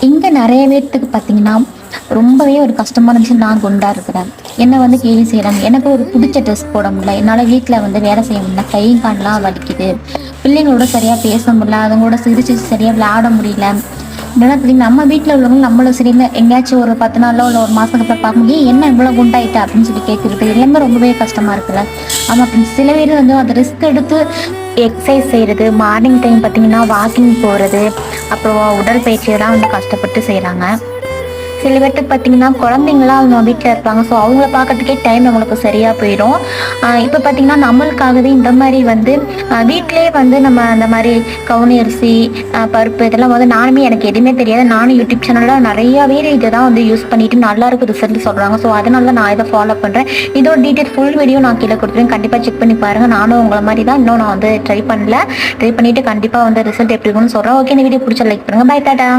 இங்கே நிறைய பேர்த்துக்கு பார்த்தீங்கன்னா ரொம்பவே ஒரு கஷ்டமான விஷயம். நான் குண்டா இருக்கிறேன், என்னை வந்து கேலி செய்கிறாங்க, எனக்கு ஒரு பிடிச்ச ட்ரெஸ் போட முடியல, என்னால் வீட்டில் வந்து வேலை செய்ய முடியல, கை கால்லாம் வலிக்குது, பிள்ளைங்களோட சரியாக பேச முடியல, அதுங்களோட சிரிச்சு சரியாக விளையாட முடியல. என்னன்னா பார்த்தீங்கன்னா நம்ம வீட்டில் உள்ளவங்க நம்மள சரியில்லை எங்கேயாச்சும் ஒரு 10 நாளோ இல்லை ஒரு மாதத்துக்கு அப்புறம் பார்க்கும்போது என்ன இவ்வளோ குண்டாயிட்டா அப்படின்னு சொல்லி கேட்குறது எல்லாமே ரொம்பவே கஷ்டமாக இருக்குல்ல. ஆமாம், அப்படின்னு சில பேர் வந்து அந்த ரிஸ்க் எடுத்து எக்ஸசைஸ் செய்கிறது, மார்னிங் டைம் பார்த்தீங்கன்னா வாக்கிங் போகிறது, அப்புறம் உடற்பயிற்சி இதெல்லாம் வந்து கஷ்டப்பட்டு செய்கிறாங்க. சில பேர்த்துக்கு பார்த்தீங்கன்னா குழந்தைங்களாம் அவங்க வீட்டில் இருப்பாங்க, ஸோ அவங்கள பார்க்கறதுக்கே டைம் நம்மளுக்கு சரியாக போயிடும். இப்போ பார்த்தீங்கன்னா நம்மளுக்காகவே இந்த மாதிரி வந்து வீட்டிலே வந்து நம்ம அந்த மாதிரி கவுனி அரிசி, பருப்பு இதெல்லாம் வந்து நானுமே எனக்கு எதுவுமே தெரியாது, நானும் யூடியூப் சேனலில் நிறையா பேர் இதை தான் வந்து யூஸ் பண்ணிட்டு நல்லா இருக்கு ரிசல்ட் சொல்கிறாங்க. ஸோ அதனால தான் நான் இதை ஃபாலோ பண்ணுறேன். இதோட டீட்டெயில் ஃபுல் வீடியோ நான் கீழே கொடுத்துருவேன், கண்டிப்பாக செக் பண்ணி பாருங்கள். நானும் உங்களை மாதிரி தான், இன்னும் நான் வந்து ட்ரை பண்ணிட்டு கண்டிப்பாக வந்து ரிசல்ட் எப்படி இருக்குன்னு சொல்கிறேன். ஓகே, இந்த வீடியோ பிடிச்ச லைக் பண்ணுங்கள். பை, டாடா.